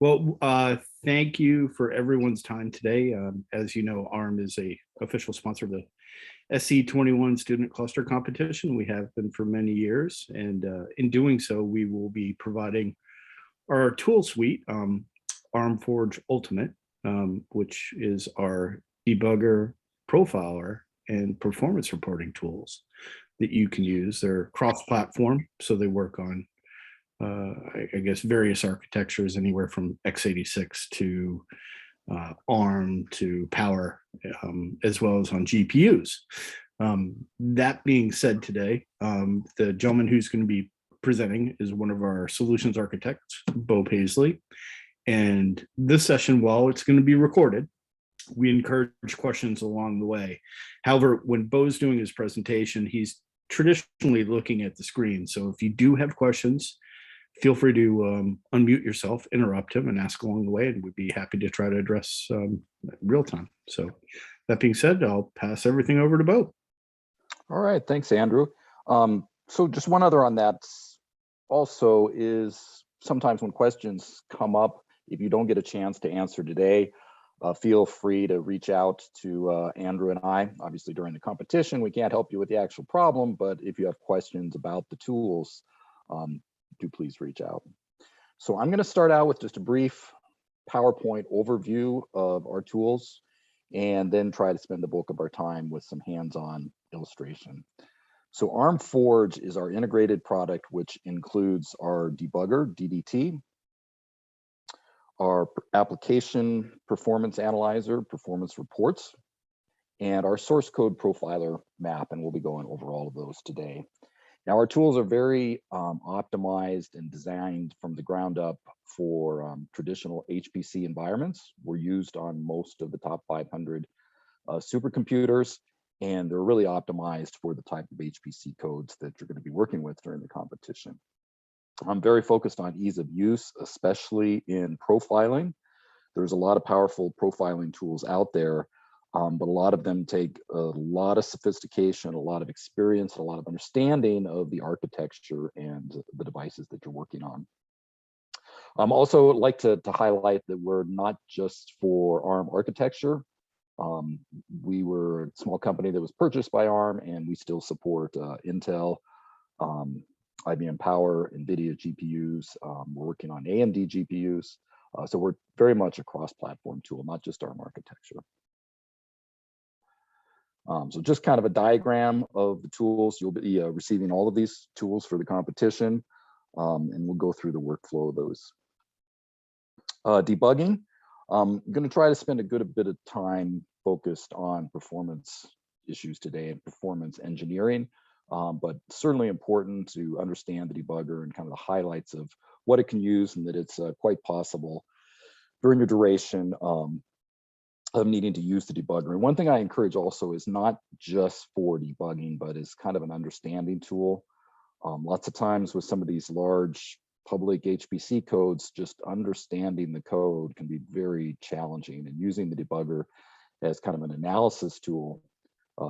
Well, thank you for everyone's time today. As you know, ARM is a official sponsor of the SC21 Student Cluster Competition. We have been for many years, and in doing so, we will be providing our tool suite, ARM Forge Ultimate, which is our debugger, profiler, and performance reporting tools that you can use. They're cross-platform, so they work on I guess various architectures, anywhere from x86 to ARM to Power, as well as on GPUs. That being said, today, the gentleman who's going to be presenting is one of our solutions architects, Beau Paisley. And this session, while it's going to be recorded, we encourage questions along the way. However, when Beau's doing his presentation, he's traditionally looking at the screen. So if you do have questions, feel free to unmute yourself, interrupt him, and ask along the way, and we'd be happy to try to address real time. So that being said, I'll pass everything over to Beau. All right, thanks, Andrew. So just one other on that also is sometimes when questions come up, if you don't get a chance to answer today, feel free to reach out to Andrew and I. Obviously, during the competition, we can't help you with the actual problem, but if you have questions about the tools, do please reach out. So I'm going to start out with just a brief PowerPoint overview of our tools, and then try to spend the bulk of our time with some hands-on illustration. So ARM Forge is our integrated product, which includes our debugger, DDT, our application performance analyzer, performance reports, and our source code profiler map, and we'll be going over all of those today. Now, our tools are very optimized and designed from the ground up for traditional HPC environments. We're used on most of the top 500 supercomputers, and they're really optimized for the type of HPC codes that you're going to be working with during the competition. I'm very focused on ease of use, especially in profiling. There's a lot of powerful profiling tools out there, but a lot of them take a lot of sophistication, a lot of experience, a lot of understanding of the architecture and the devices that you're working on. Also like to highlight that we're not just for ARM architecture. We were a small company that was purchased by ARM, and we still support Intel, IBM Power, NVIDIA GPUs. We're working on AMD GPUs. So we're very much a cross-platform tool, not just ARM architecture. So just kind of a diagram of the tools. You'll be receiving all of these tools for the competition, and we'll go through the workflow of those. Debugging. I'm going to try to spend a good bit of time focused on performance issues today and performance engineering, but certainly important to understand the debugger and kind of the highlights of what it can use, and that it's quite possible during your duration of needing to use the debugger. And one thing I encourage also is not just for debugging, but is kind of an understanding tool. Lots of times with some of these large public HPC codes, just understanding the code can be very challenging, and using the debugger as kind of an analysis tool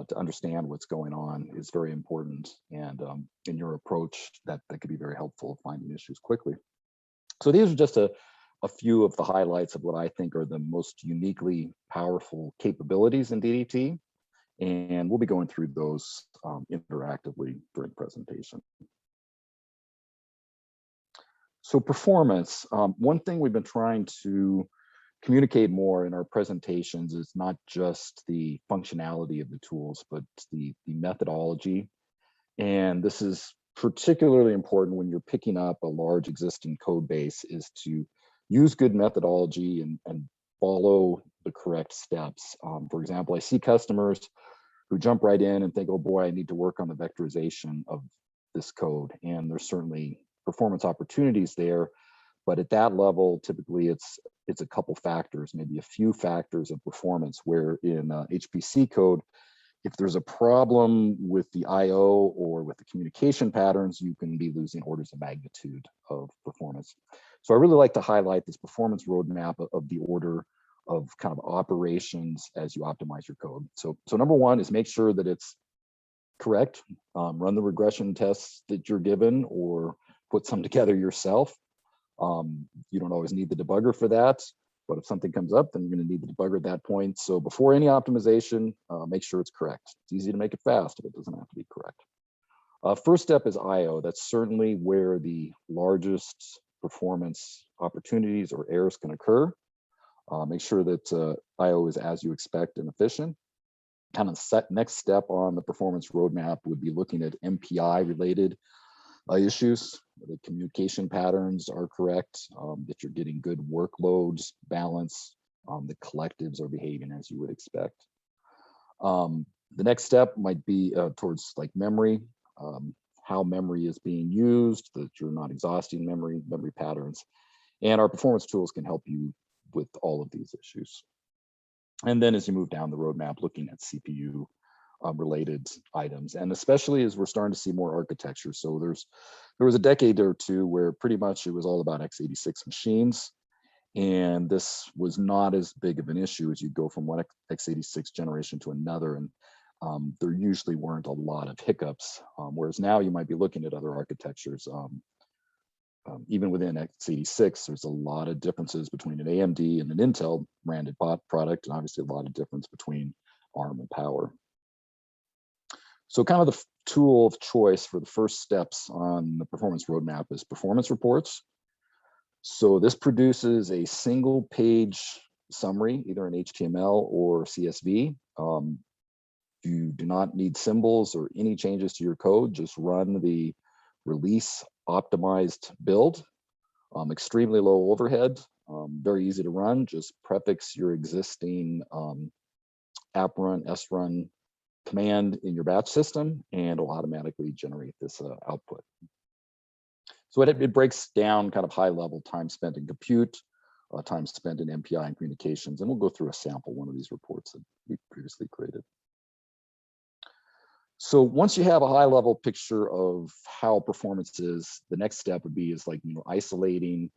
to understand what's going on is very important. And in your approach, that could be very helpful finding issues quickly. So these are just a few of the highlights of what I think are the most uniquely powerful capabilities in DDT. And we'll be going through those interactively during the presentation. So performance, one thing we've been trying to communicate more in our presentations is not just the functionality of the tools, but the methodology. And this is particularly important when you're picking up a large existing code base, is to use good methodology and follow the correct steps. For example, I see customers who jump right in and think, oh boy, I need to work on the vectorization of this code. And there's certainly performance opportunities there, but at that level, typically it's a couple factors, maybe a few factors of performance, where in HPC code, if there's a problem with the IO or with the communication patterns, you can be losing orders of magnitude of performance. So I really like to highlight this performance roadmap of the order of kind of operations as you optimize your code. So number one is make sure that it's correct. Run the regression tests that you're given, or put some together yourself. You don't always need the debugger for that, but if something comes up, then you're going to need the debugger at that point. So before any optimization, make sure it's correct. It's easy to make it fast, but it doesn't have to be correct. First step is I/O. That's certainly where the largest performance opportunities or errors can occur. Make sure that I/O is as you expect and efficient. Kind of next step on the performance roadmap would be looking at MPI related issues. The communication patterns are correct, that you're getting good workloads balance, the collectives are behaving as you would expect. The next step might be towards like memory, how memory is being used, that you're not exhausting memory patterns. And our performance tools can help you with all of these issues. And then as you move down the roadmap, looking at CPU related items, and especially as we're starting to see more architecture. So there was a decade or two where pretty much it was all about x86 machines. And this was not as big of an issue as you go from one x86 generation to another. And there usually weren't a lot of hiccups. Whereas now you might be looking at other architectures. Even within x86, there's a lot of differences between an AMD and an Intel branded product, and obviously a lot of difference between ARM and Power. So kind of the tool of choice for the first steps on the performance roadmap is performance reports. So this produces a single page summary, either in HTML or CSV. You do not need symbols or any changes to your code. Just run the release optimized build. Extremely low overhead, very easy to run. Just prefix your existing app run, srun command in your batch system, and it'll automatically generate this output. So it breaks down kind of high level time spent in compute, time spent in MPI and communications, and we'll go through a sample one of these reports that we previously created. So once you have a high level picture of how performance is, the next step would be isolating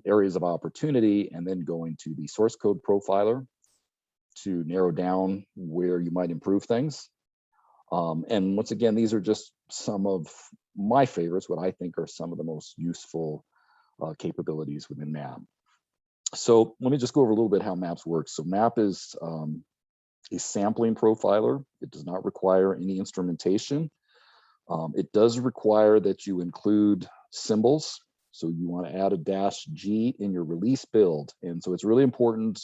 areas of opportunity and then going to the source code profiler to narrow down where you might improve things. And once again, these are just some of my favorites, what I think are some of the most useful capabilities within MAP. So let me just go over a little bit how MAPS works. So MAP is a sampling profiler. It does not require any instrumentation. It does require that you include symbols. So you want to add a -G in your release build. And so it's really important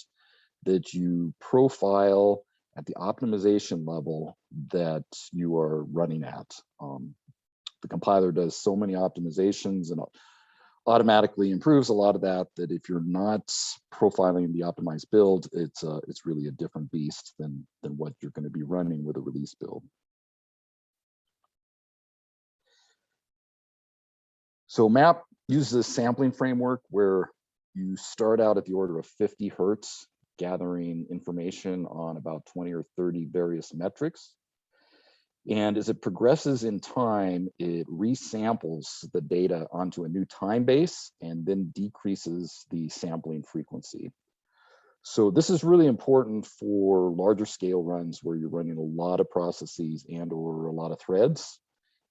that you profile at the optimization level that you are running at. The compiler does so many optimizations and automatically improves a lot of that, that if you're not profiling the optimized build, it's really a different beast than what you're going to be running with a release build. So MAP uses a sampling framework where you start out at the order of 50 Hertz, gathering information on about 20 or 30 various metrics. And as it progresses in time, it resamples the data onto a new time base and then decreases the sampling frequency. So this is really important for larger scale runs where you're running a lot of processes and or a lot of threads,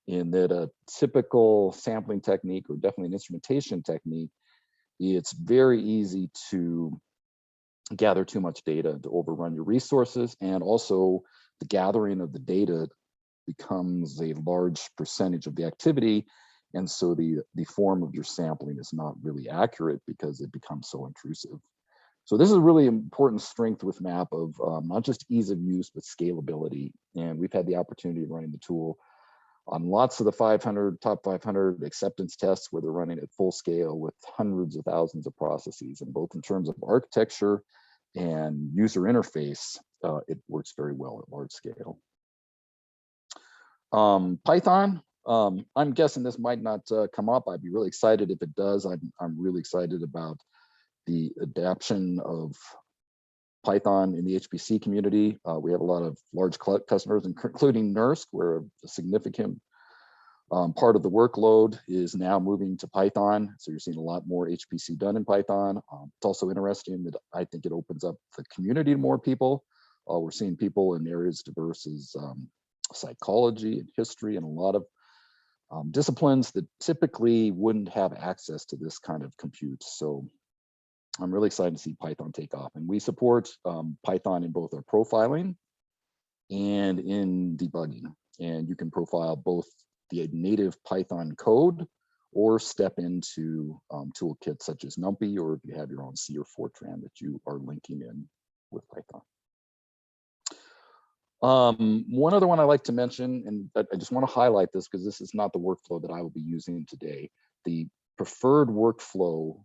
in that a typical sampling technique, or definitely an instrumentation technique, it's very easy to gather too much data to overrun your resources, and also the gathering of the data becomes a large percentage of the activity, and so the form of your sampling is not really accurate because it becomes so intrusive. So this is a really important strength with MAP of not just ease of use, but scalability. And we've had the opportunity of running the tool on lots of the top 500 acceptance tests where they're running at full scale with hundreds of thousands of processes, and both in terms of architecture and user interface, it works very well at large scale. Python, I'm guessing this might not come up. I'd be really excited if it does. I'm really excited about the adoption of Python in the HPC community. We have a lot of large customers, including NERSC, where a significant part of the workload is now moving to Python. So you're seeing a lot more HPC done in Python. It's also interesting that I think it opens up the community to more people. We're seeing people in areas diverse as psychology and history and a lot of disciplines that typically wouldn't have access to this kind of compute. So I'm really excited to see Python take off. And we support Python in both our profiling and in debugging. And you can profile both the native Python code or step into toolkits such as NumPy, or if you have your own C or Fortran that you are linking in with Python. One other one I like to mention, and I just want to highlight this because this is not the workflow that I will be using today. The preferred workflow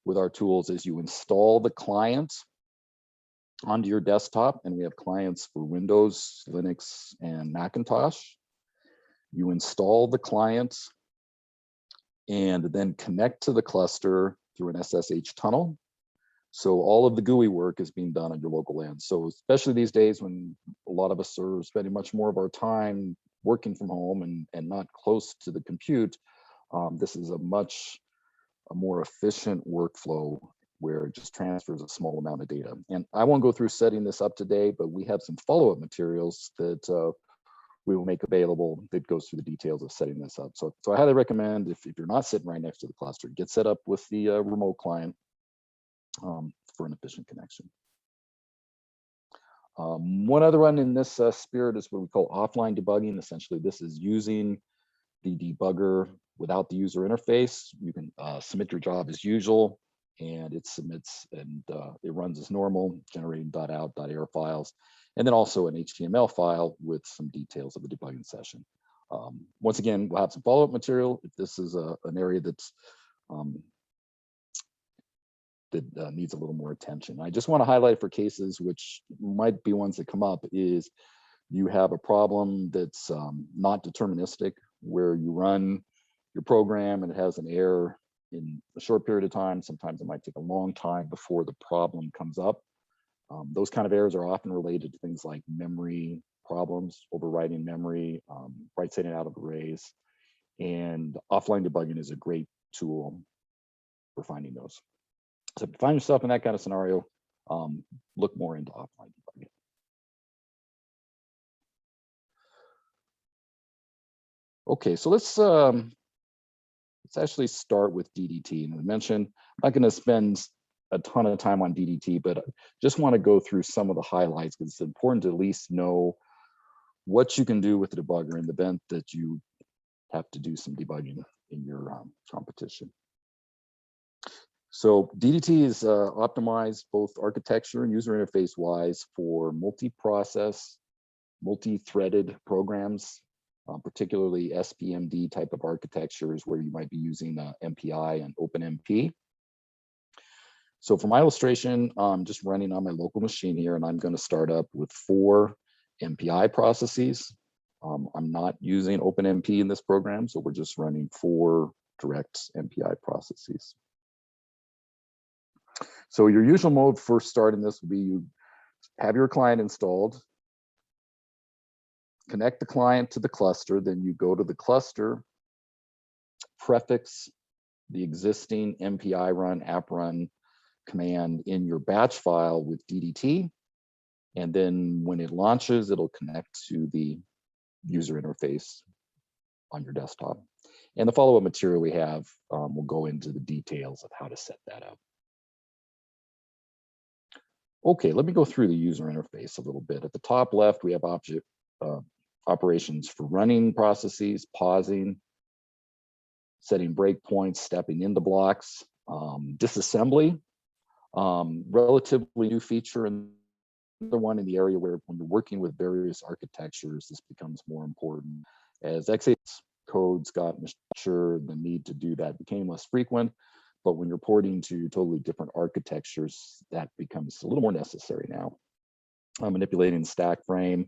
with our tools is you install the client onto your desktop, and we have clients for Windows, Linux, and Macintosh. You install the client and then connect to the cluster through an SSH tunnel. So all of the GUI work is being done on your local LAN. So especially these days when a lot of us are spending much more of our time working from home and not close to the compute, this is a more efficient workflow where it just transfers a small amount of data. And I won't go through setting this up today, but we have some follow-up materials that we will make available that goes through the details of setting this up. So I highly recommend, if you're not sitting right next to the cluster, get set up with the remote client for an efficient connection. One other one in this spirit is what we call offline debugging. Essentially, this is using the debugger without the user interface. You can submit your job as usual, and it submits and it runs as normal, generating .out, .error files, and then also an HTML file with some details of the debugging session. Once again, we'll have some follow-up material if this is an area that's that needs a little more attention. I just want to highlight for cases which might be ones that come up is you have a problem that's not deterministic, where you run your program and it has an error in a short period of time. Sometimes it might take a long time before the problem comes up. Those kind of errors are often related to things like memory problems, overwriting memory, right-siding out of arrays, and offline debugging is a great tool for finding those. So if you find yourself in that kind of scenario, look more into offline debugging. Okay, so let's actually start with DDT. And I mentioned I'm not going to spend a ton of time on DDT, but I just want to go through some of the highlights because it's important to at least know what you can do with the debugger in the event that you have to do some debugging in your competition. So DDT is optimized both architecture and user interface wise for multi-process, multi-threaded programs, particularly SPMD type of architectures where you might be using MPI and OpenMP. So for my illustration, I'm just running on my local machine here, and I'm going to start up with 4 MPI processes. I'm not using OpenMP in this program, so we're just running 4 direct MPI processes. So your usual mode for starting this would be you have your client installed, connect the client to the cluster, then you go to the cluster, prefix the existing MPI run, app run command in your batch file with DDT. And then when it launches, it'll connect to the user interface on your desktop. And the follow-up material we have will go into the details of how to set that up. Okay, let me go through the user interface a little bit. At the top left, we have object operations for running processes, pausing, setting breakpoints, stepping into blocks, disassembly, relatively new feature, and the one in the area where when you're working with various architectures, this becomes more important. As x86 codes got mature, the need to do that became less frequent. But when you're porting to totally different architectures, that becomes a little more necessary now. Manipulating stack frame,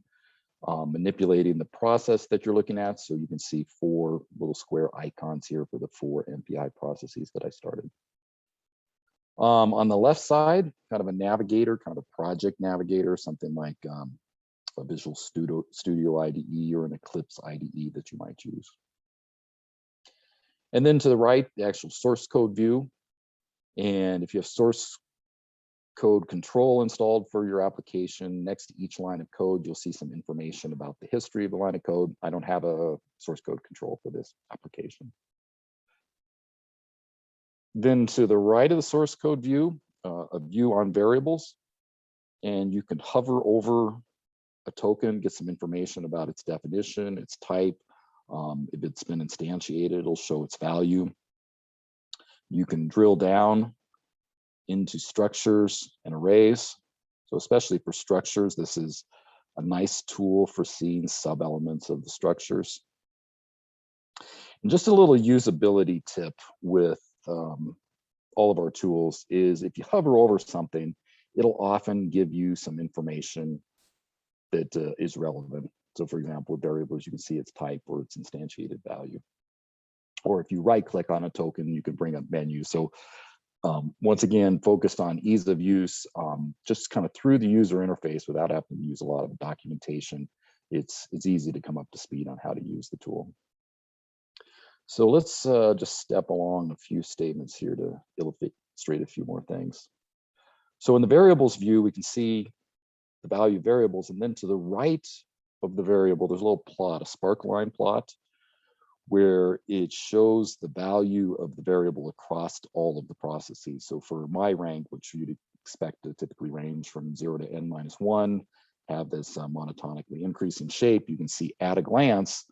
manipulating the process that you're looking at. So you can see 4 little square icons here for the 4 MPI processes that I started. On the left side, kind of a navigator, kind of a project navigator, something like a Visual Studio IDE or an Eclipse IDE that you might use. And then to the right, the actual source code view. And if you have source code control installed for your application. Next to each line of code, you'll see some information about the history of the line of code. I don't have a source code control for this application. Then to the right of the source code view, a view on variables, and you can hover over a token, get some information about its definition, its type. If it's been instantiated, it'll show its value. You can drill down into structures and arrays. So especially for structures, this is a nice tool for seeing sub-elements of the structures. And just a little usability tip with all of our tools is if you hover over something, it'll often give you some information that is relevant. So for example, with variables, you can see its type or its instantiated value. Or if you right click on a token, you can bring up menus. So once again, focused on ease of use, just kind of through the user interface without having to use a lot of documentation. It's easy to come up to speed on how to use the tool. So let's just step along a few statements here to illustrate a few more things. So in the variables view, we can see the value of variables, and then to the right of the variable, there's a little plot, a sparkline plot, where it shows the value of the variable across all of the processes. So for my rank, which you'd expect to typically range from 0 to n-1, have this monotonically increasing shape, you can see at a glance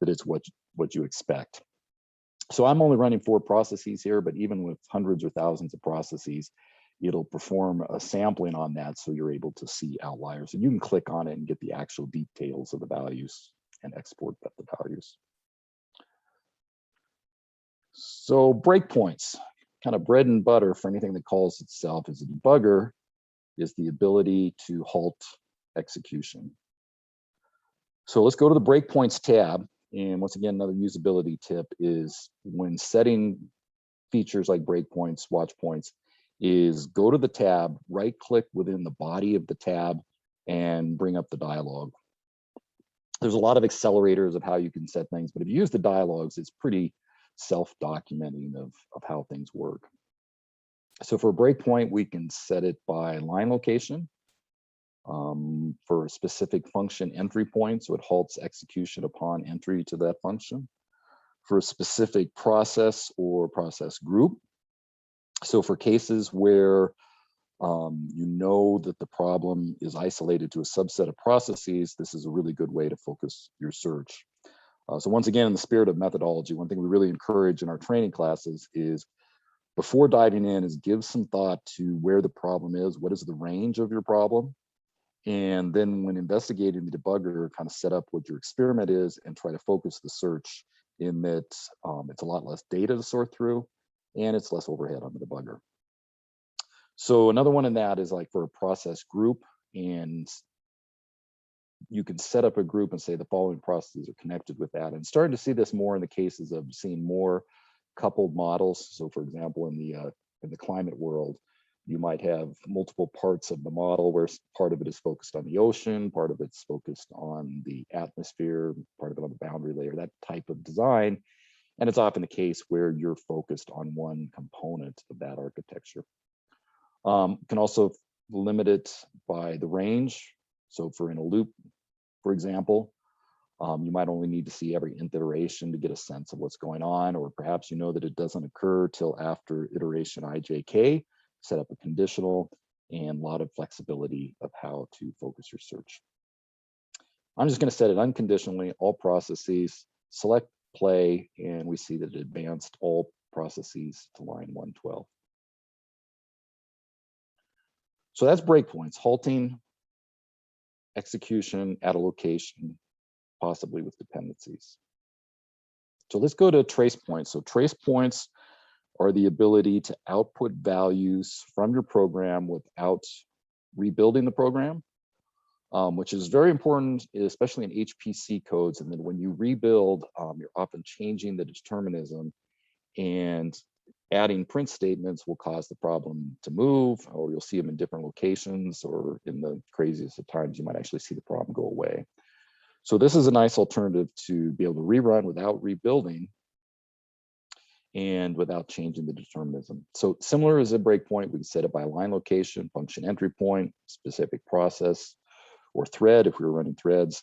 that it's what you expect. So I'm only running 4 processes here, but even with hundreds or thousands of processes, it'll perform a sampling on that so you're able to see outliers. And you can click on it and get the actual details of the values and export the values. So breakpoints, kind of bread and butter for anything that calls itself as a debugger, is the ability to halt execution. So let's go to the breakpoints tab. And once again, another usability tip is when setting features like breakpoints, watch points, is go to the tab, right click within the body of the tab and bring up the dialog. There's a lot of accelerators of how you can set things, but if you use the dialogues, it's pretty self-documenting of how things work. So for a breakpoint, we can set it by line location. For a specific function entry point, so it halts execution upon entry to that function. For a specific process or process group. So for cases where you know that the problem is isolated to a subset of processes, this is a really good way to focus your search. So once again, in the spirit of methodology, one thing we really encourage in our training classes is before diving in is give some thought to where the problem is, what is the range of your problem? And then when investigating the debugger, kind of set up what your experiment is and try to focus the search in that it's a lot less data to sort through and it's less overhead on the debugger. So another one in that is like for a process group, and you can set up a group and say the following processes are connected with that. And starting to see this more in the cases of seeing more coupled models. So for example, in the climate world, you might have multiple parts of the model where part of it is focused on the ocean, part of it's focused on the atmosphere, part of it on the boundary layer, that type of design. And it's often the case where you're focused on one component of that architecture. Can also limit it by the range. So for in a loop, for example, you might only need to see every nth iteration to get a sense of what's going on, or perhaps you know that it doesn't occur till after iteration ijk, set up a conditional, and a lot of flexibility of how to focus your search. I'm just going to set it unconditionally, all processes, select play, and we see that it advanced all processes to line 112. So that's breakpoints, halting execution at a location, possibly with dependencies. So let's go to trace points. So trace points are the ability to output values from your program without rebuilding the program, which is very important, especially in HPC codes. And then when you rebuild, you're often changing the determinism, and adding print statements will cause the problem to move, or you'll see them in different locations, or in the craziest of times, you might actually see the problem go away. So this is a nice alternative to be able to rerun without rebuilding. and without changing the determinism. So similar as a breakpoint, we can set it by line location, function entry point, specific process, or thread if we were running threads,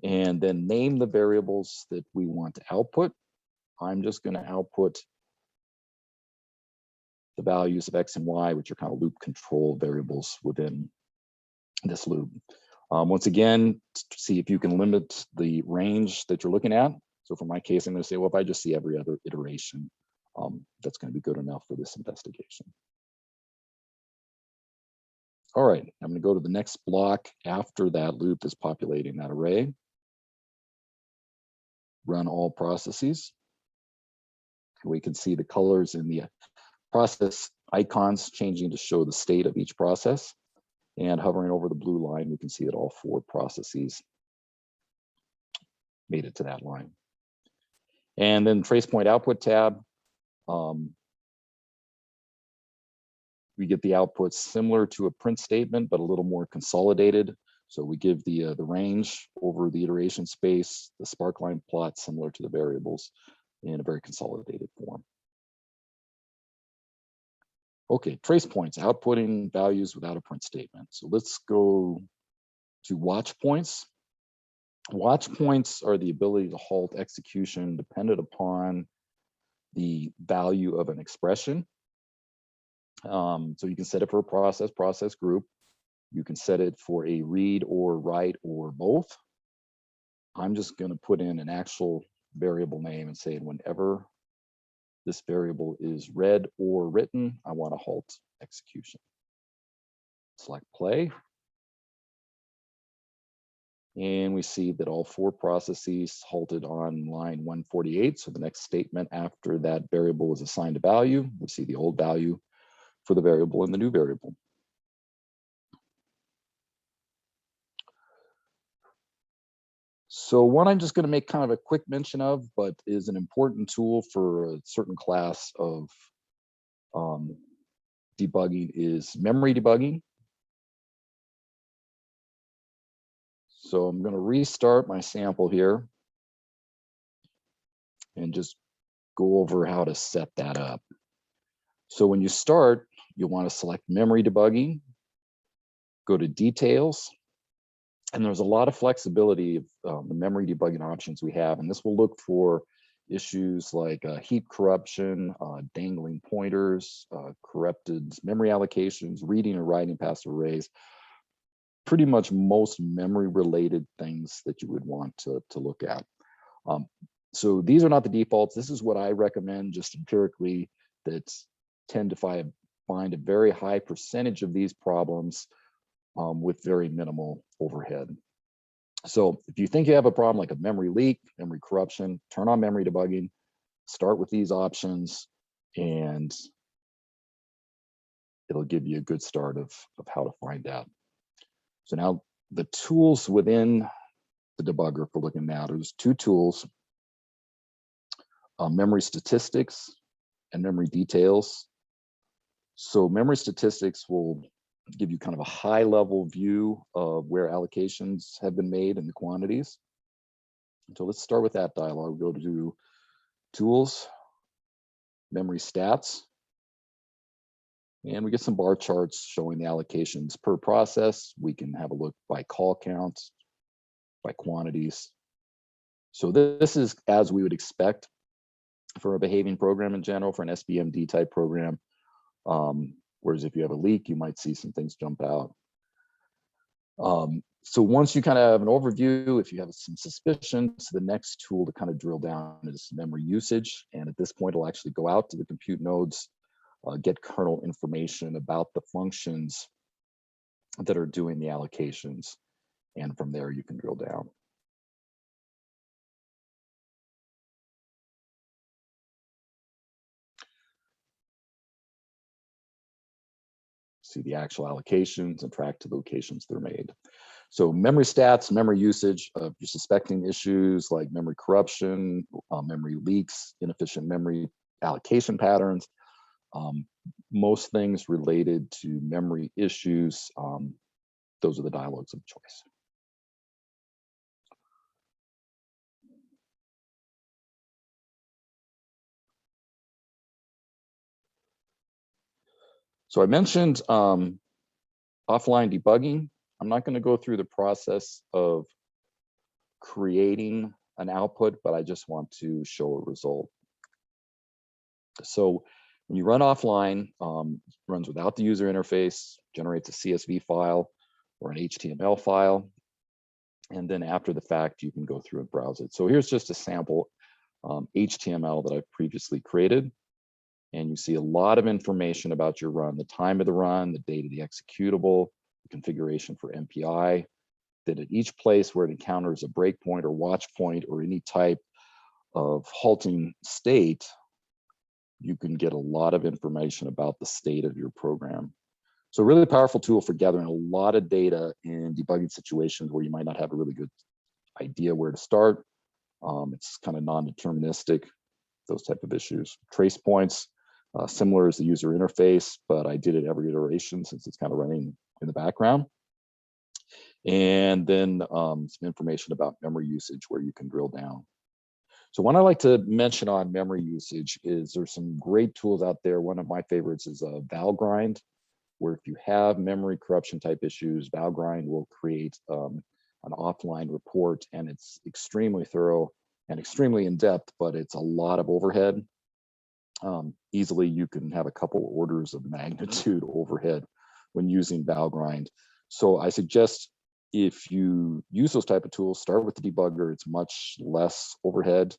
and then name the variables that we want to output. I'm just going to output the values of X and Y, which are kind of loop control variables within this loop. Once again, see if you can limit the range that you're looking at. So for my case, I'm going to say, well, if I just see every other iteration, that's going to be good enough for this investigation. All right, I'm going to go to the next block after that loop is populating that array. Run all processes. We can see the colors in the process icons changing to show the state of each process. And hovering over the blue line, we can see that all 4 processes made it to that line. And then trace point output tab, we get the outputs similar to a print statement, but a little more consolidated. So we give the range over the iteration space, the sparkline plot similar to the variables in a very consolidated form. Okay, trace points, outputting values without a print statement. So let's go to watch points. Watch points are the ability to halt execution dependent upon the value of an expression. So you can set it for a process group. You can set it for a read or write or both. I'm just going to put in an actual variable name and say whenever this variable is read or written, I want to halt execution. Select play. And we see that all 4 processes halted on line 148. So the next statement after that variable was assigned a value, we see the old value for the variable and the new variable. So one I'm just going to make kind of a quick mention of, but is an important tool for a certain class of debugging is memory debugging. So I'm going to restart my sample here and just go over how to set that up. So when you start, you'll want to select memory debugging, go to details, and there's a lot of flexibility of the memory debugging options we have. And this will look for issues like heap corruption, dangling pointers, corrupted memory allocations, reading or writing past arrays, pretty much most memory related things that you would want to look at. So these are not the defaults. This is what I recommend just empirically that tend to find a very high percentage of these problems with very minimal overhead. So if you think you have a problem like a memory leak, memory corruption, turn on memory debugging, start with these options, and it'll give you a good start of how to find out. So now the tools within the debugger for looking at, there's 2 tools, memory statistics and memory details. So memory statistics will give you kind of a high level view of where allocations have been made and the quantities. So let's start with that dialog. Go to tools, memory stats, and we get some bar charts showing the allocations per process. We can have a look by call counts, by quantities. So this is as we would expect for a behaving program in general, for an SBMD type program. Whereas if you have a leak, you might see some things jump out. So once you kind of have an overview, if you have some suspicions, the next tool to kind of drill down is memory usage. And at this point, it'll actually go out to the compute nodes, get kernel information about the functions that are doing the allocations. And from there, you can drill down. See the actual allocations and track to the locations they're made. So memory stats, memory usage, if you're suspecting issues like memory corruption, memory leaks, inefficient memory allocation patterns, most things related to memory issues, those are the dialogues of choice. So I mentioned offline debugging. I'm not going to go through the process of creating an output, but I just want to show a result. So when you run offline, runs without the user interface, generates a CSV file or an HTML file. And then after the fact, you can go through and browse it. So here's just a sample HTML that I've previously created. And you see a lot of information about your run, the time of the run, the date of the executable, the configuration for MPI, that at each place where it encounters a breakpoint or watch point or any type of halting state, you can get a lot of information about the state of your program. So a really powerful tool for gathering a lot of data in debugging situations where you might not have a really good idea where to start. It's kind of non-deterministic, those type of issues. Trace points, similar as the user interface, but I did it every iteration since it's kind of running in the background. And then some information about memory usage where you can drill down. So one I like to mention on memory usage is there's some great tools out there. One of my favorites is Valgrind, where if you have memory corruption type issues, Valgrind will create an offline report, and it's extremely thorough and extremely in-depth, but it's a lot of overhead. Easily you can have a couple orders of magnitude overhead when using Valgrind. So I suggest if you use those type of tools, start with the debugger. It's much less overhead.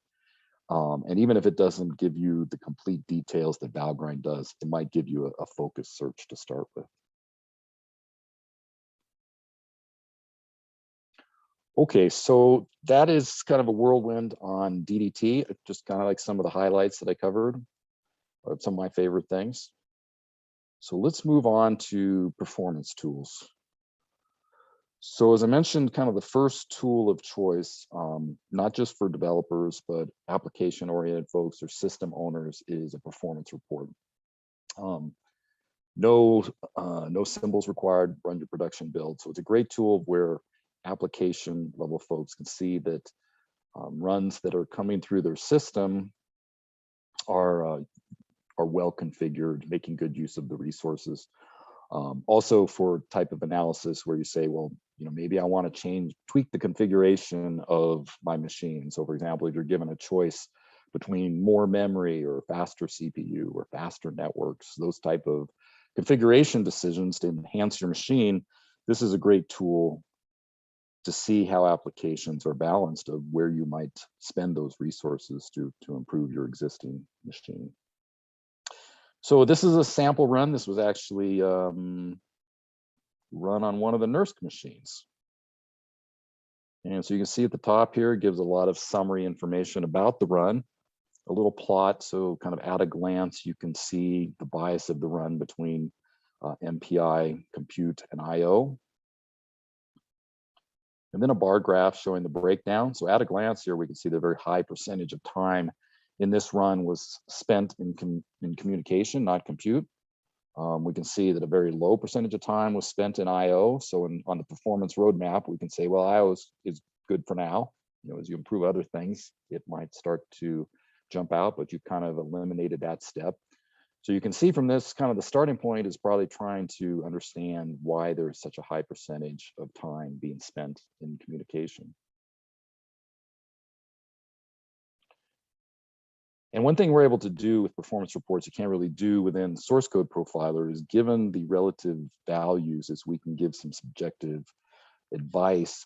And even if it doesn't give you the complete details that Valgrind does, it might give you a focused search to start with. Okay, so that is kind of a whirlwind on DDT, just kind of like some of the highlights that I covered, some of my favorite things. So let's move on to performance tools. So as I mentioned, kind of the first tool of choice, not just for developers, but application-oriented folks or system owners, is a performance report. No symbols required, run your production build. So it's a great tool where application level folks can see that runs that are coming through their system are well configured, making good use of the resources. Also for type of analysis where you say, well, maybe I want to tweak the configuration of my machine. So for example, if you're given a choice between more memory or faster CPU or faster networks, those type of configuration decisions to enhance your machine, this is a great tool to see how applications are balanced of where you might spend those resources to improve your existing machine. So this is a sample run. This was actually run on one of the NERSC machines. And so you can see at the top here, it gives a lot of summary information about the run, a little plot. So kind of at a glance, you can see the bias of the run between MPI, compute, and IO. And then a bar graph showing the breakdown. So at a glance here, we can see the very high percentage of time in this run was spent in communication, not compute. We can see that a very low percentage of time was spent in IO. So on the performance roadmap, we can say, well, IO is good for now. As you improve other things, it might start to jump out, but you've kind of eliminated that step. So you can see from this, kind of the starting point is probably trying to understand why there's such a high percentage of time being spent in communication. And one thing we're able to do with performance reports you can't really do within source code profiler is, given the relative values, is we can give some subjective advice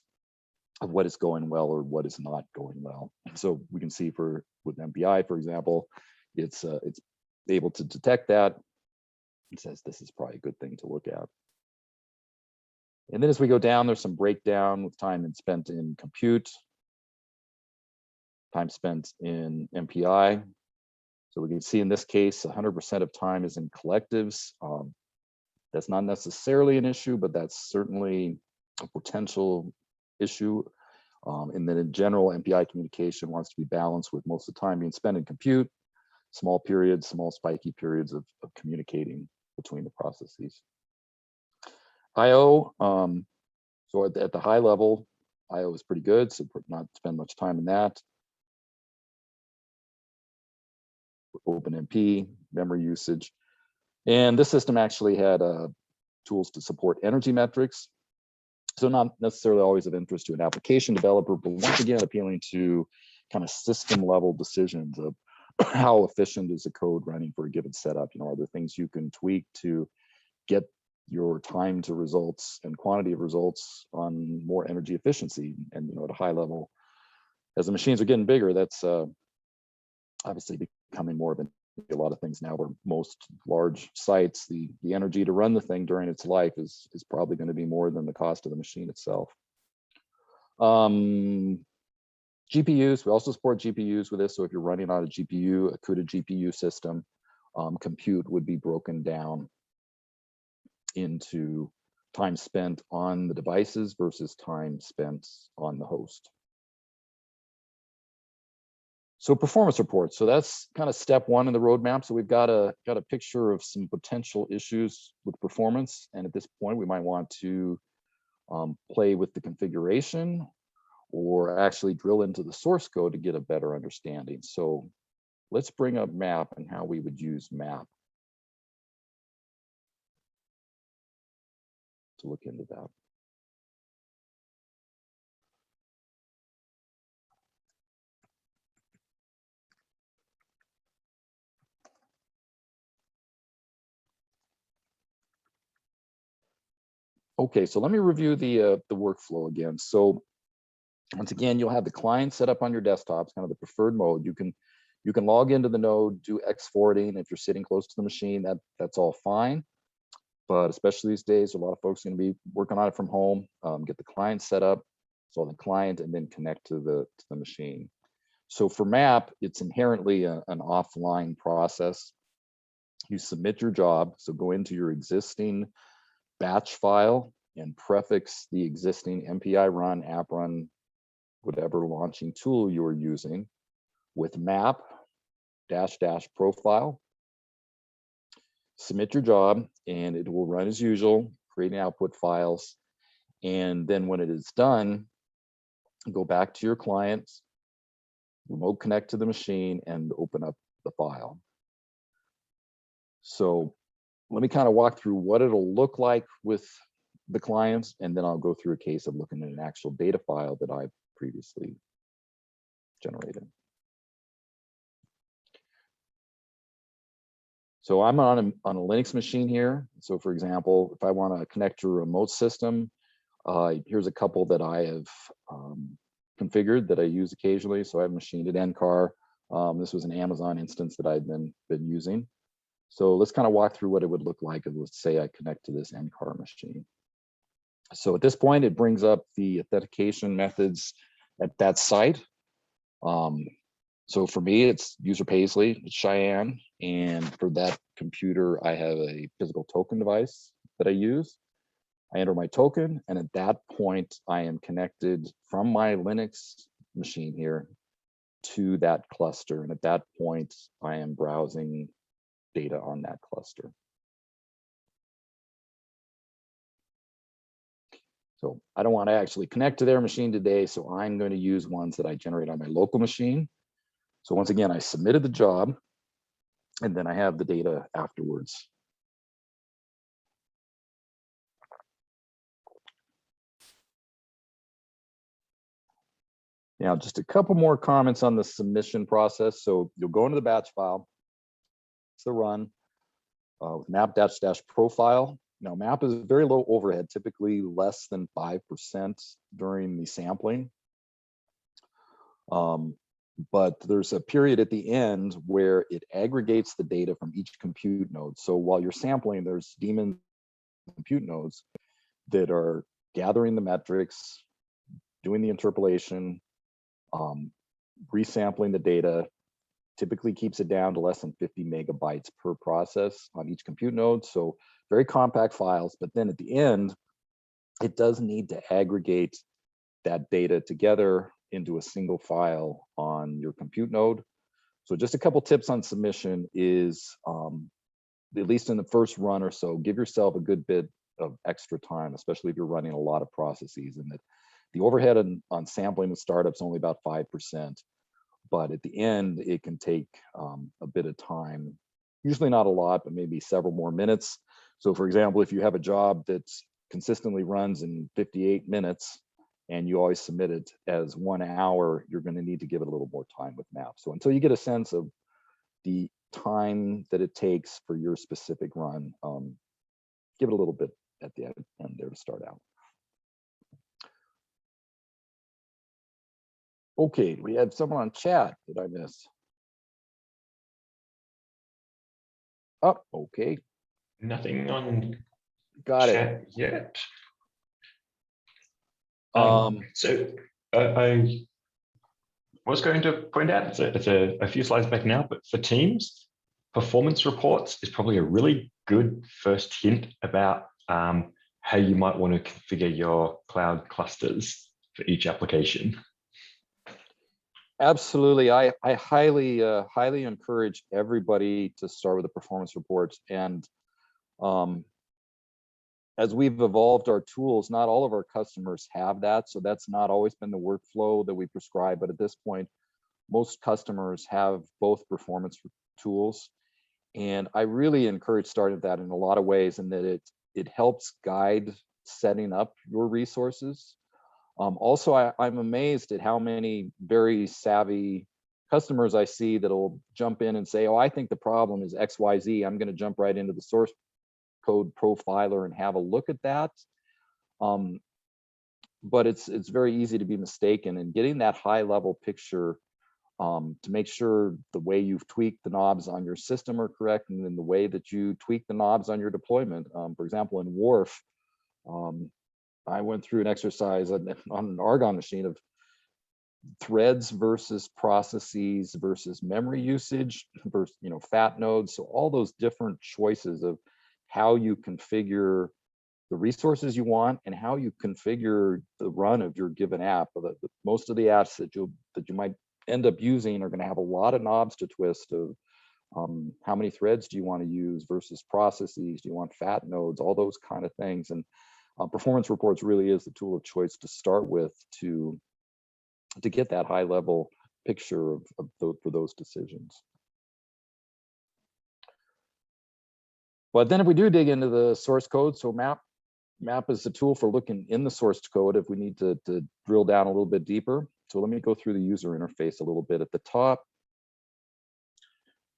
of what is going well or what is not going well. So we can see with MPI, for example, it's able to detect that. It says this is probably a good thing to look at. And then as we go down, there's some breakdown with time spent in compute, time spent in MPI. So we can see in this case, 100% of time is in collectives. That's not necessarily an issue, but that's certainly a potential issue. And then in general, MPI communication wants to be balanced with most of the time being spent in compute, small periods, small spiky periods of communicating between the processes. IO, so at the high level, IO is pretty good, so not spend much time in that. OpenMP, memory usage. And this system actually had tools to support energy metrics. So not necessarily always of interest to an application developer, but once again, appealing to kind of system level decisions of how efficient is the code running for a given setup. Are there things you can tweak to get your time to results and quantity of results on more energy efficiency? And at a high level, as the machines are getting bigger, that's obviously becoming more of a lot of things now, where most large sites, the energy to run the thing during its life is probably going to be more than the cost of the machine itself. GPUs, we also support GPUs with this. So if you're running on a GPU, a CUDA GPU system, compute would be broken down into time spent on the devices versus time spent on the host. So performance reports. So that's kind of step one in the roadmap. So we've got a picture of some potential issues with performance. And at this point, we might want to play with the configuration or actually drill into the source code to get a better understanding. So let's bring up map and how we would use map to look into that. Okay, so let me review the workflow again. So once again, you'll have the client set up on your desktop, kind of the preferred mode. You can log into the node, do exporting. If you're sitting close to the machine, that's all fine. But especially these days, a lot of folks are going to be working on it from home. Get the client set up, so the client, and then connect to the machine. So for map, it's inherently an offline process. You submit your job, so go into your existing batch file and prefix the existing MPI run, app run, whatever launching tool you're using with map -- profile. Submit your job and it will run as usual, creating output files. And then when it is done, go back to your client, remote connect to the machine, and open up the file. So let me kind of walk through what it'll look like with the clients, and then I'll go through a case of looking at an actual data file that I've previously generated. So I'm on a Linux machine here. So for example, if I want to connect to a remote system, here's a couple that I have configured that I use occasionally. So I have a machine at NCAR. This was an Amazon instance that I've been using. So let's kind of walk through what it would look like if, let's say, I connect to this NCAR machine. So at this point, it brings up the authentication methods at that site. So for me, it's user Paisley, it's Cheyenne, and for that computer, I have a physical token device that I use. I enter my token, and at that point, I am connected from my Linux machine here to that cluster. And at that point, I am browsing data on that cluster. So I don't want to actually connect to their machine today, so I'm going to use ones that I generate on my local machine. So once again, I submitted the job, and then I have the data afterwards. Now, just a couple more comments on the submission process. So you'll go into the batch file, it's the run, with map -- profile. Now, map is very low overhead, typically less than 5% during the sampling. But there's a period at the end where it aggregates the data from each compute node. So while you're sampling, there's daemon compute nodes that are gathering the metrics, doing the interpolation, resampling the data, typically keeps it down to less than 50 megabytes per process on each compute node. So very compact files, but then at the end, it does need to aggregate that data together into a single file on your compute node. So just a couple tips on submission is, at least in the first run or so, give yourself a good bit of extra time, especially if you're running a lot of processes, and that the overhead on sampling with startups only about 5%. But at the end, it can take a bit of time usually not a lot, but maybe several more minutes. So for example, if you have a job that's consistently runs in 58 minutes and you always submit it as 1 hour, you're going to need to give it a little more time with map. So until you get a sense of the time that it takes for your specific run, give it a little bit at the end there to start out. Okay, we had someone on chat. Did I miss? Oh, okay. Nothing on Got it. chat yet. So I was going to point out, it's a few slides back now, but for teams, performance reports is probably a really good first hint about how you might want to configure your cloud clusters for each application. Absolutely. I highly encourage everybody to start with the performance reports. And as we've evolved our tools, not all of our customers have that. So that's not always been the workflow that we prescribe. But at this point, most customers have both performance tools. And I really encourage starting that in a lot of ways, in that it helps guide setting up your resources. Also, I'm amazed at how many very savvy customers I see that'll jump in and say, oh, I think the problem is XYZ. I'm going to jump right into the source code profiler and have a look at that. But it's very easy to be mistaken, and getting that high level picture to make sure the way you've tweaked the knobs on your system are correct, and then the way that you tweak the knobs on your deployment. For example, in Wharf, I went through an exercise on an Argon machine of threads versus processes versus memory usage versus, fat nodes. So all those different choices of how you configure the resources you want and how you configure the run of your given app. Most of the apps that you might end up using are going to have a lot of knobs to twist of how many threads do you want to use versus processes, do you want fat nodes, all those kind of things. And performance reports really is the tool of choice to start with to get that high level picture for those decisions. But then if we do dig into the source code, so map is the tool for looking in the source code if we need to drill down a little bit deeper. So let me go through the user interface a little bit. At the top,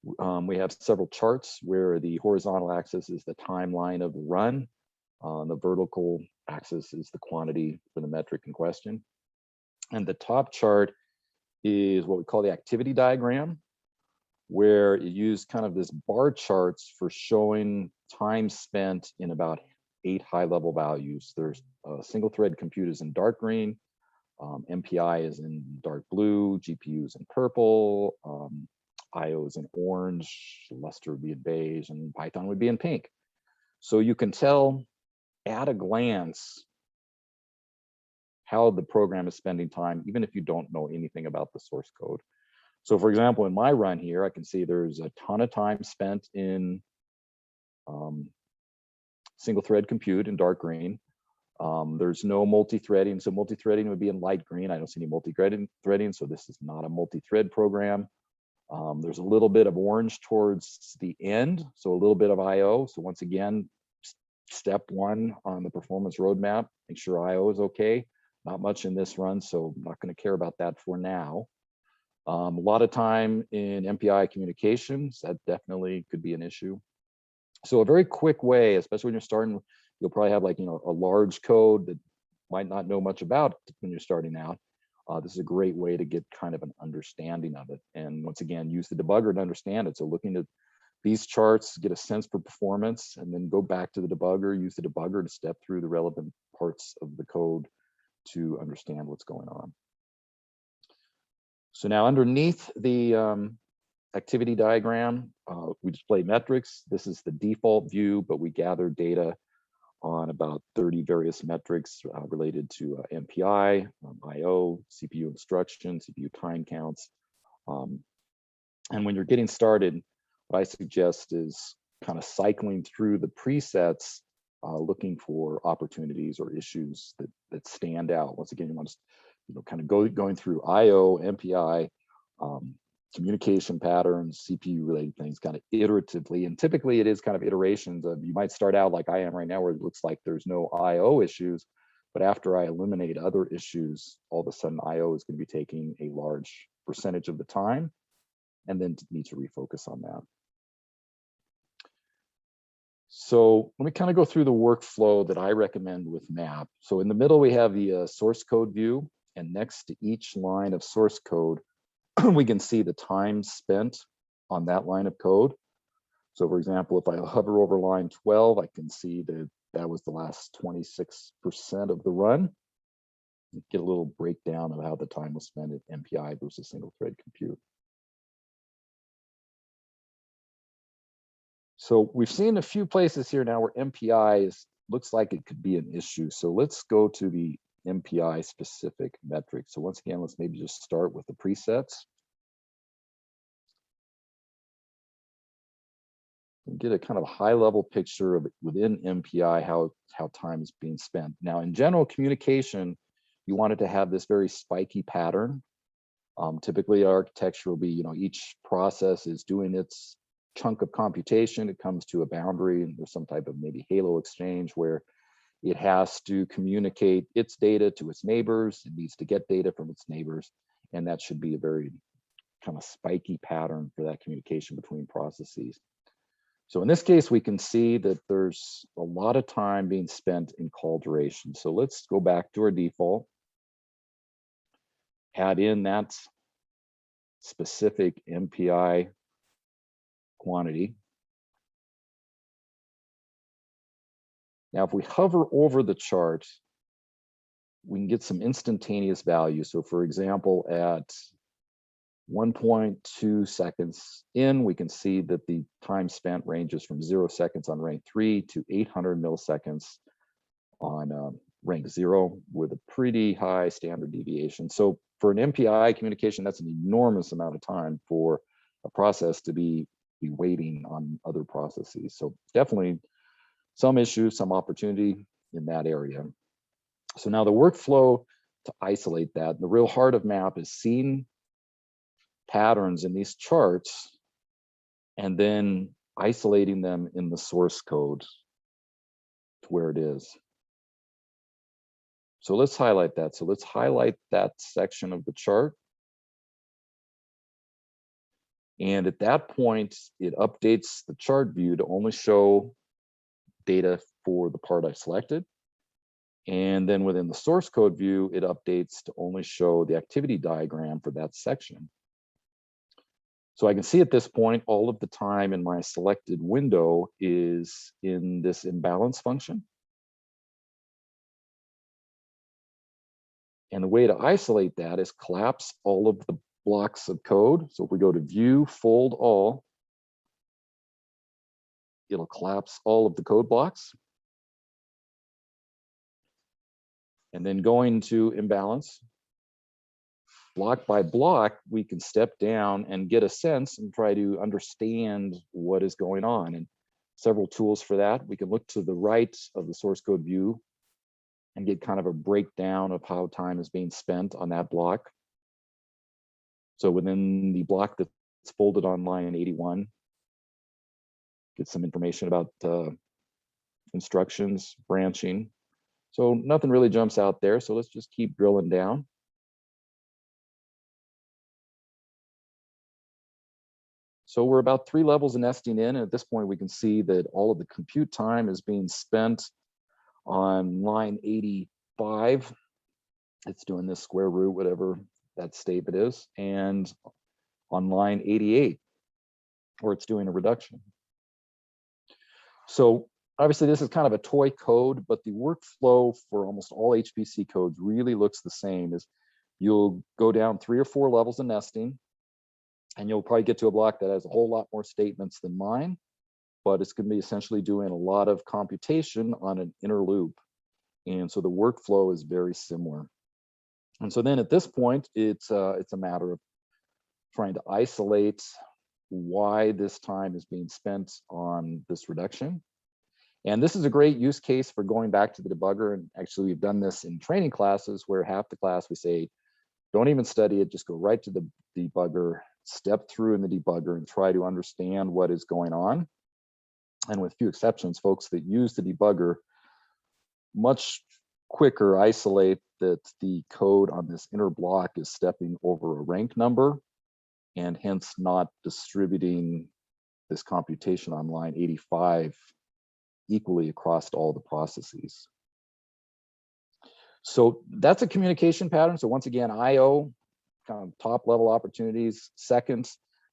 we have several charts where the horizontal axis is the timeline of the run. The vertical axis is the quantity for the metric in question. And the top chart is what we call the activity diagram, where you use kind of this bar charts for showing time spent in about 8 high-level values. There's single thread compute is in dark green, MPI is in dark blue, GPU is in purple, IO is in orange, Lustre would be in beige, and Python would be in pink. So you can tell at a glance how the program is spending time, even if you don't know anything about the source code. So for example, in my run here, I can see there's a ton of time spent in single thread compute in dark green. There's no multi-threading, so multi-threading would be in light green. I don't see any multi-threading, so this is not a multi-thread program. There's a little bit of orange towards the end, so a little bit of IO. So once again, step 1 on the performance roadmap, make sure IO is okay. Not much in this run, so I'm not going to care about that for now. A lot of time in MPI communications, that definitely could be an issue. So a very quick way, especially when you're starting, you'll probably have like, a large code that might not know much about when you're starting out. This is a great way to get kind of an understanding of it. And once again, use the debugger to understand it. So looking at these charts, get a sense for performance, and then go back to the debugger, use the debugger to step through the relevant parts of the code to understand what's going on. So now underneath the activity diagram, we display metrics. This is the default view, but we gather data on about 30 various metrics related to MPI, IO, CPU instruction, CPU time counts. And when you're getting started, what I suggest is kind of cycling through the presets, looking for opportunities or issues that stand out. Once again, you want to kind of going through IO, MPI, communication patterns, CPU related things kind of iteratively. And typically it is kind of iterations of, you might start out like I am right now, where it looks like there's no IO issues, but after I eliminate other issues, all of a sudden IO is going to be taking a large percentage of the time, and then need to refocus on that. So let me kind of go through the workflow that I recommend with MAP. So in the middle, we have the source code view, and next to each line of source code, we can see the time spent on that line of code. So for example, if I hover over line 12, I can see that that was the last 26% of the run. Get a little breakdown of how the time was spent at MPI versus single thread compute. So we've seen a few places here now where MPI looks like it could be an issue. So let's go to the MPI specific metrics. So once again, let's maybe just start with the presets. And get a kind of high level picture of within MPI, how time is being spent. Now in general communication, you wanted to have this very spiky pattern. Typically architecture will be, each process is doing its chunk of computation. It comes to a boundary, and there's some type of maybe halo exchange where it has to communicate its data to its neighbors. It needs to get data from its neighbors. And that should be a very kind of spiky pattern for that communication between processes. So in this case, we can see that there's a lot of time being spent in call duration. So let's go back to our default, add in that specific MPI quantity. Now, if we hover over the chart, we can get some instantaneous values. So for example, at 1.2 seconds in, we can see that the time spent ranges from 0 seconds on rank 3 to 800 milliseconds on rank 0, with a pretty high standard deviation. So for an MPI communication, that's an enormous amount of time for a process to be waiting on other processes. So definitely some issues, some opportunity in that area. So now the workflow to isolate that, the real heart of MAP is seeing patterns in these charts and then isolating them in the source code to where it is. So let's highlight that. So let's highlight that section of the chart. And at that point, it updates the chart view to only show data for the part I selected. And then within the source code view, it updates to only show the activity diagram for that section. So I can see at this point, all of the time in my selected window is in this imbalance function. And the way to isolate that is collapse all of the blocks of code. So if we go to view, fold all, it'll collapse all of the code blocks. And then going to imbalance, block by block, we can step down and get a sense and try to understand what is going on. And several tools for that. We can look to the right of the source code view and get kind of a breakdown of how time is being spent on that block. So within the block that's folded on line 81, get some information about instructions, branching. So nothing really jumps out there. So let's just keep drilling down. So we're about 3 levels of nesting in. And at this point, we can see that all of the compute time is being spent on line 85. It's doing this square root, whatever that statement is, and on line 88, where it's doing a reduction. So obviously this is kind of a toy code, but the workflow for almost all HPC codes really looks the same. Is you'll go down 3 or 4 levels of nesting, and you'll probably get to a block that has a whole lot more statements than mine, but it's going to be essentially doing a lot of computation on an inner loop. And so the workflow is very similar. And so then at this point, it's a matter of trying to isolate why this time is being spent on this reduction. And this is a great use case for going back to the debugger. And actually, we've done this in training classes where half the class we say, don't even study it, just go right to the debugger, step through in the debugger and try to understand what is going on. And with few exceptions, folks that use the debugger much quicker isolate that the code on this inner block is stepping over a rank number and hence not distributing this computation on line 85 equally across all the processes. So that's a communication pattern. So once again, IO, kind of top level opportunities, second,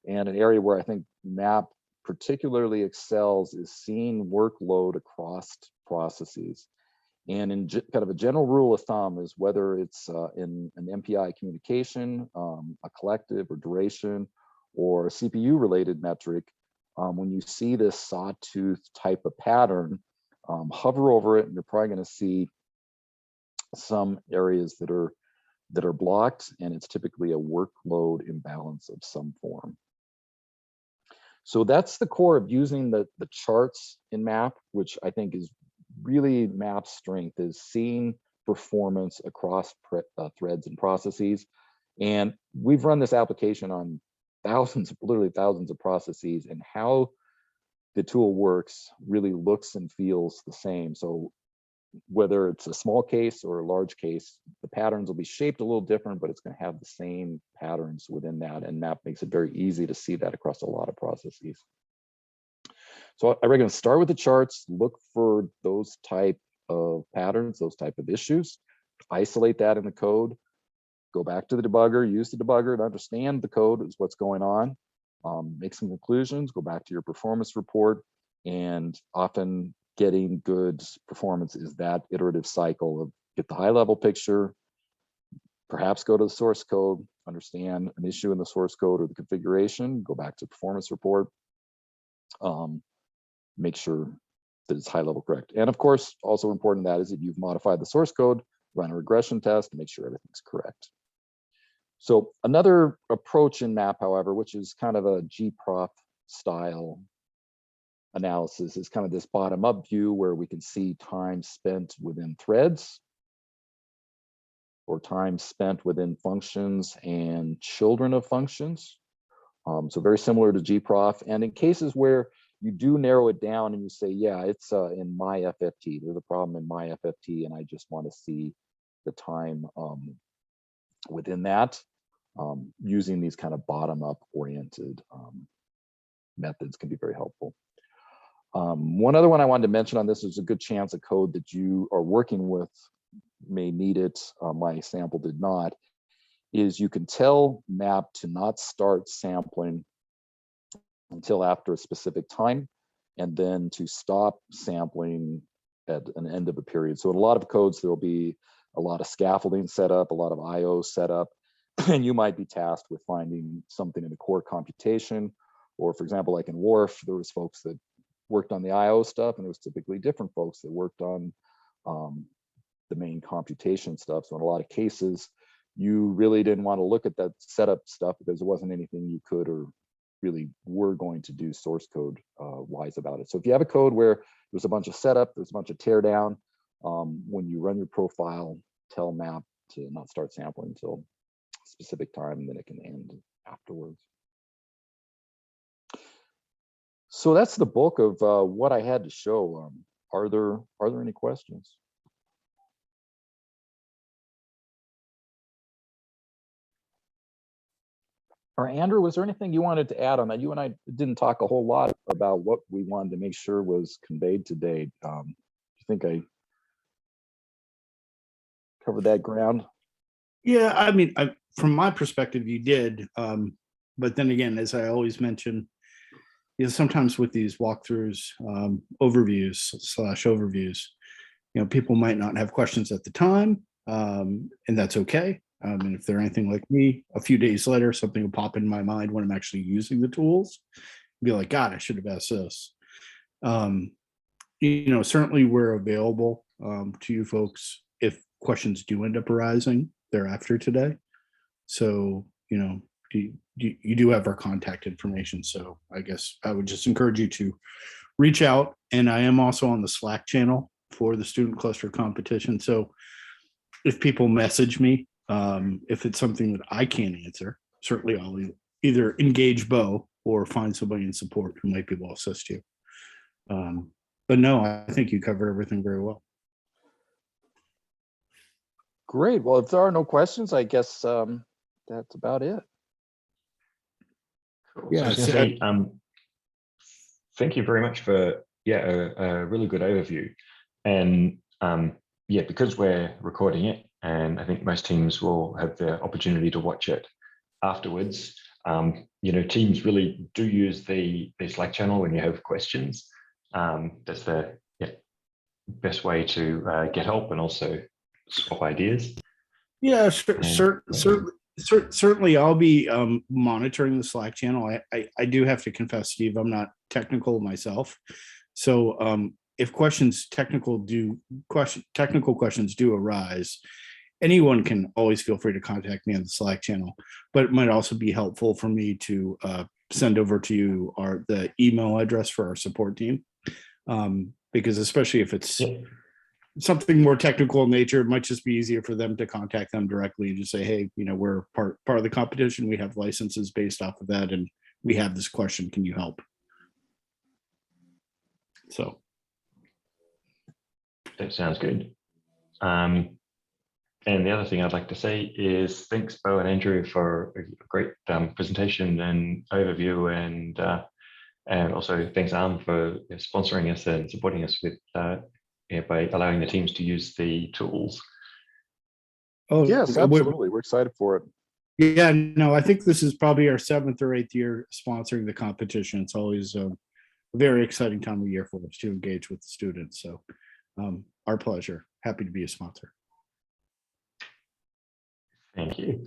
and an area where I think MAP particularly excels is seeing workload across processes. And in kind of a general rule of thumb is whether it's in an MPI communication, a collective or duration, or a CPU related metric, when you see this sawtooth type of pattern, hover over it and you're probably going to see some areas that are blocked, and it's typically a workload imbalance of some form. So that's the core of using the charts in MAP, which I think is really MAP's strength, is seeing performance across threads and processes. And we've run this application on thousands, literally thousands of processes, and how the tool works really looks and feels the same. So whether it's a small case or a large case, the patterns will be shaped a little different, but it's going to have the same patterns within that. And MAP makes it very easy to see that across a lot of processes. So I recommend start with the charts, look for those type of patterns, those type of issues, isolate that in the code, go back to the debugger, use the debugger to understand the code is what's going on, make some conclusions, go back to your performance report, and often getting good performance is that iterative cycle of get the high level picture, perhaps go to the source code, understand an issue in the source code or the configuration, go back to performance report, make sure that it's high level correct. And of course, also important that is if you've modified the source code, run a regression test to make sure everything's correct. So another approach in MAP, however, which is kind of a gprof style analysis, is kind of this bottom-up view where we can see time spent within threads or time spent within functions and children of functions. So very similar to gprof. And in cases where you do narrow it down and you say, yeah, it's in my FFT, there's a problem in my FFT, and I just want to see the time within that, using these kind of bottom-up oriented methods can be very helpful. One other one I wanted to mention on this is a good chance a code that you are working with may need it. My sample did not, is you can tell MAP to not start sampling until after a specific time, and then to stop sampling at an end of a period. So in a lot of codes, there will be a lot of scaffolding set up, a lot of IO set up, and you might be tasked with finding something in the core computation. Or for example, like in WARF, there was folks that worked on the IO stuff, and there was typically different folks that worked on the main computation stuff. So in a lot of cases, you really didn't want to look at that setup stuff because there wasn't anything you could or really were going to do source code wise about it. So if you have a code where there's a bunch of setup, there's a bunch of teardown, when you run your profile, tell MAP to not start sampling until a specific time, and then it can end afterwards. So that's the bulk of what I had to show. Are there any questions? Or Andrew, was there anything you wanted to add on that? You and I didn't talk a whole lot about what we wanted to make sure was conveyed today. Do you think I covered that ground? Yeah, I mean, from my perspective, you did. But then again, as I always mention, sometimes with these walkthroughs, overviews, people might not have questions at the time, and that's okay. And if they're anything like me, a few days later, something will pop in my mind when I'm actually using the tools. Be like, God, I should have asked this. Certainly we're available to you folks if questions do end up arising thereafter today. So, you do have our contact information. So I guess I would just encourage you to reach out. And I am also on the Slack channel for the Student Cluster Competition. So if people message me, if it's something that I can't answer, certainly I'll either engage Beau or find somebody in support who might be able to assist you. But no, I think you covered everything very well. Great. Well, if there are no questions, I guess that's about it. Cool. Yeah, So I was going to say, thank you very much for a really good overview. And yeah, because we're recording it, and I think most teams will have the opportunity to watch it afterwards. You know, teams really do use the Slack channel when you have questions. That's the best way to get help and also swap ideas. Yeah, And, certainly I'll be monitoring the Slack channel. I do have to confess, Steve, I'm not technical myself. So if technical questions do arise, anyone can always feel free to contact me on the Slack channel. But it might also be helpful for me to send over to you the email address for our support team. Because especially if it's something more technical in nature, it might just be easier for them to contact them directly and just say, hey, you know, we're part of the competition. We have licenses based off of that, and we have this question. Can you help? So that sounds good. And the other thing I'd like to say is thanks, Beau and Andrew, for a great presentation and overview, and also thanks, Arm, for sponsoring us and supporting us with by allowing the teams to use the tools. oh Yes, absolutely. We're excited for it. Yeah, no, I think this is probably our 7th or 8th year sponsoring the competition. It's always a very exciting time of year for us to engage with the students. So our pleasure. Happy to be a sponsor. Thank you.